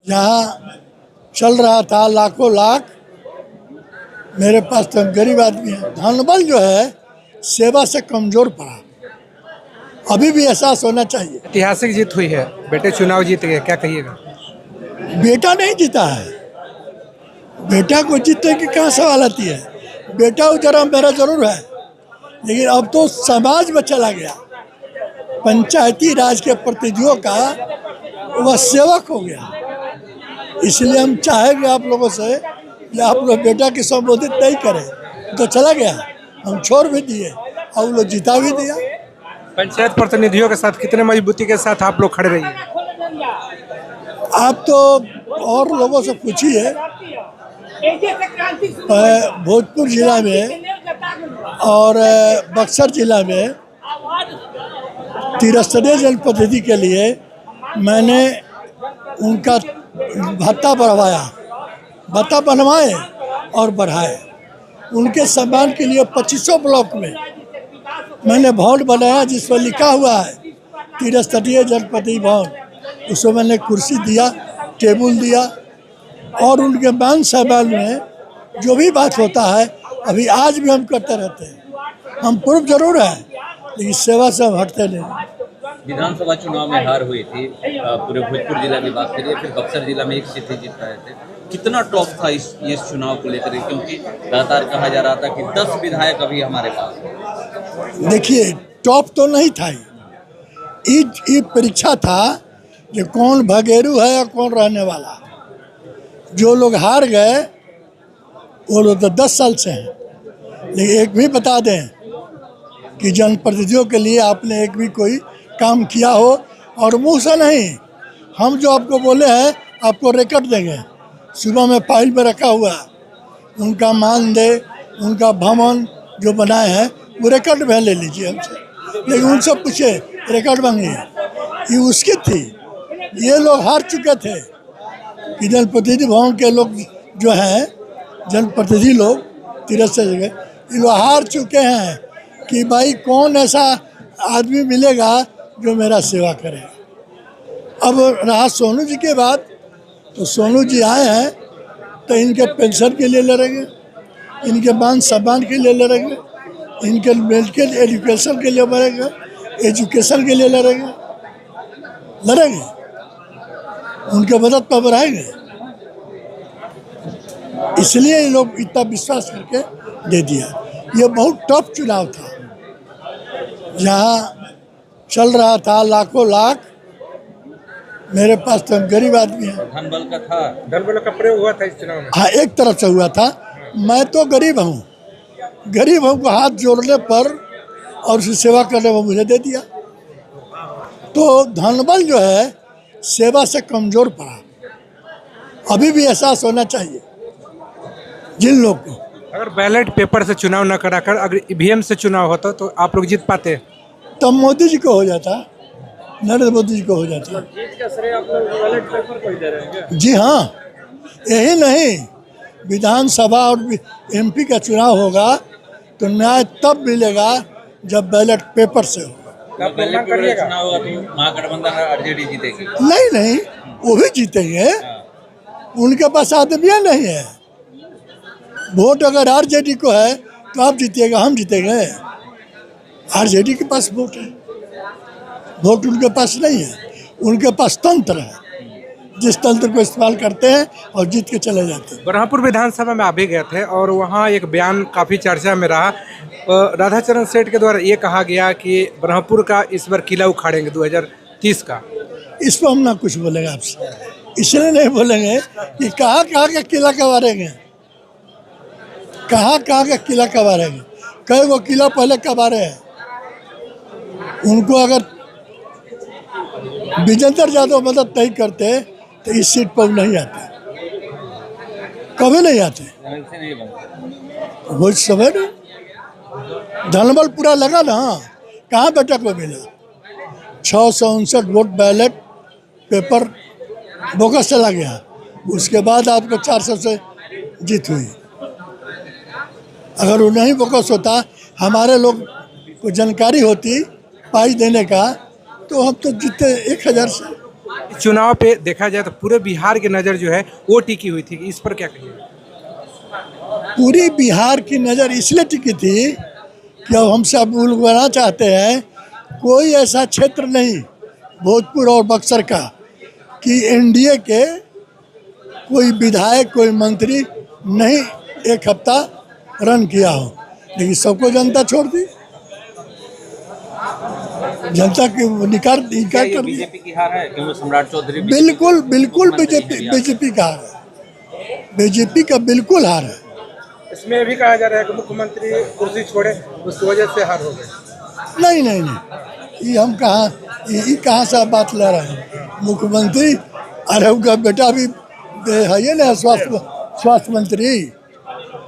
जहाँ चल रहा था लाखों लाख, मेरे पास तो गरीब आदमी है। धनबल जो है सेवा से कमजोर पड़ा, अभी भी एहसास होना चाहिए। ऐतिहासिक जीत हुई है, बेटे चुनाव जीत गए, क्या कहिएगा? बेटा नहीं जीता है, बेटा को जीतने की कहाँ सवाल आती है। बेटा जरा मेरा जरूर है, लेकिन अब तो समाज में चला गया, पंचायती राज के प्रतिनिधियों का वह सेवक हो गया। इसलिए हम चाहेंगे आप लोगों से कि आप लोग बेटा की संबोधित नहीं करें। तो चला गया, हम छोड़ भी दिए और वो लोग जिता भी दिया। पंचायत प्रतिनिधियों के साथ कितने मजबूती के साथ आप लोग खड़े रहिए? आप तो और लोगों से पूछिए। भोजपुर जिला में और बक्सर जिला में त्रिस्तरीय जनप्रतिनिधि के लिए मैंने उनका भत्ता बनवाए और बढ़ाए। उनके सम्मान के लिए 2500 ब्लॉक में मैंने भवन बनाया, जिस पर लिखा हुआ है त्रिस्तरीय जनप्रतिनिधि भवन। उसमें मैंने कुर्सी दिया, टेबल दिया, और उनके मान सम्मान में जो भी बात होता है अभी आज भी हम करते रहते हैं। हम पूर्व जरूर हैं, लेकिन सेवा से हम हटते नहीं। विधानसभा चुनाव में हार हुई थी, पूरे भोजपुर जिला की बात करिए, फिर बक्सर जिला में एक सीट जीत पाए थे। कितना टॉप था इस चुनाव को लेकर, क्योंकि लगातार कहा जा रहा था कि 10 विधायक अभी हमारे पास। देखिए, टॉप तो नहीं था, ये परीक्षा था कि कौन भगेरू है और कौन रहने वाला। जो लोग हार गए वो लोग तो 10 साल से हैं। लेकिन एक भी बता दें कि जनप्रतिनिधियों के लिए आपने एक भी कोई काम किया हो, और मुंह से नहीं। हम जो आपको बोले हैं आपको रिकॉर्ड देंगे, सुबह में फाइल में रखा हुआ है। उनका मानदेय, उनका भवन जो बनाए हैं वो रिकॉर्ड में ले लीजिए हमसे। लेकिन उनसे पूछे, रिकॉर्ड मांगिए, ये उसकी थी। ये लोग हार चुके थे कि जनप्रतिनिधि भवन के लोग जो हैं, जनप्रतिनिधि लोग 13 जगह, ये लोग हार चुके हैं कि भाई कौन ऐसा आदमी मिलेगा जो मेरा सेवा करे। अब रहा सोनू जी के बाद, तो सोनू जी आए हैं तो इनके पेंशन के लिए लड़ेंगे, इनके मान सम्मान के लिए लड़ेंगे, इनके मेडिकल एजुकेशन के लिए लड़ेंगे, एजुकेशन के लिए लड़ेंगे, उनके मदद पर बढ़ाएंगे। इसलिए ये लोग इतना विश्वास करके दे दिया। ये बहुत टफ चुनाव था, जहाँ चल रहा था लाखों लाख, मेरे पास तो गरीब आदमी है। धनबल का था, धनबल का प्रयोग हुआ था इस चुनाव में। हाँ, एक तरफ से हुआ था। मैं तो गरीब हूँ को हाथ जोड़ने पर और उसकी सेवा करने पर मुझे दे दिया। तो धनबल जो है सेवा से कमजोर पड़ा, अभी भी एहसास होना चाहिए जिन लोग को। अगर बैलेट पेपर से चुनाव न कराकर अगर ईवीएम से चुनाव होता तो आप लोग जीत पाते? तब मोदी जी को हो जाता, नरेंद्र मोदी जी को हो जाता। जीत का श्रेय आप लोग बैलेट पेपर को ही दे रहे हैं? जी हाँ, यही नहीं, विधानसभा और एमपी का चुनाव होगा तो न्याय तब मिलेगा जब बैलेट पेपर से होगा। बैलेट पेपर चुनाव होगा तो महागठबंधन आरजेडी जीतेगी? नहीं, वो भी जीतेंगे, उनके पास आदमियाँ नहीं है। वोट अगर आरजेडी को है तो आप जीतिएगा, हम जीतेंगे? आरजेडी के पास वोट है, वोट उनके पास नहीं है। उनके पास तंत्र है, जिस तंत्र को इस्तेमाल करते हैं और जीत के चले जाते हैं। ब्रह्मपुर विधानसभा में आप भी गए थे और वहाँ एक बयान काफ़ी चर्चा में रहा। राधाचरण सेठ के द्वारा ये कहा गया कि ब्रह्मपुर का इस बार किला उखाड़ेंगे 2030 का। इस पर हम ना कुछ बोलेंगे आपसे, इसलिए नहीं बोलेंगे कि कहाँ का किला कबारेंगे, कहाँ का किला कबारेंगे। कई वो किला पहले कबारे हैं। उनको अगर विजेंद्र यादव मदद नहीं करते तो इस सीट पर नहीं आते, कभी नहीं आते। वो समय नहीं, धनबल पूरा लगा ना, कहाँ बेटा को मिला। 659 वोट बैलेट पेपर बोगस चला गया, उसके बाद आपको 400 से जीत हुई। अगर वो नहीं बोगस होता, हमारे लोग को जानकारी होती पाई देने का, तो हम तो जीते 1000 से। चुनाव पे देखा जाए तो पूरे बिहार की नज़र जो है वो टिकी हुई थी, इस पर क्या कहिए? पूरी बिहार की नज़र इसलिए टिकी थी कि अब हम सब बुलवाना चाहते हैं कोई ऐसा क्षेत्र नहीं भोजपुर और बक्सर का कि एनडीए के कोई विधायक कोई मंत्री नहीं एक हफ्ता रन किया हो, लेकिन सबको जनता छोड़ दी, जनता की निकार क्या इनकार ये कर दिया। बीजेपी की हार है क्योंकि सम्राट चौधरी बिल्कुल बिल्कुल मुख्यमंत्री बीजेपी हैं बीजेपी का हार है, बीजेपी का बिल्कुल हार है। इसमें भी कहा जा रहा है कि मुख्यमंत्री कुर्सी छोड़े, उसकी वजह से हार हो गई। नहीं नहीं नहीं, ये हम कहाँ से बात ले रहे हैं? मुख्यमंत्री अरे उनका बेटा भी है ये ना स्वास्थ्य मंत्री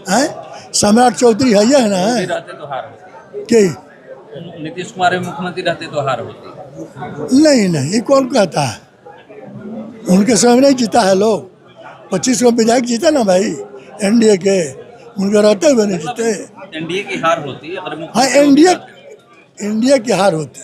हैं, सम्राट चौधरी है ये ना मोदी रहते तो हार होती, कि नीतीश कुमार भी मुख्यमंत्री रहते तो हार होती। नहीं नहीं, ये कौन कहता है? उनके समय नहीं जीता है लोग, 25 को विधायक जीता ना भाई एनडीए के, उनके रहते हुए नहीं जीते। एनडीए की हार होती अगर हाँ मुख्यमंत्री एनडीए की हार होती।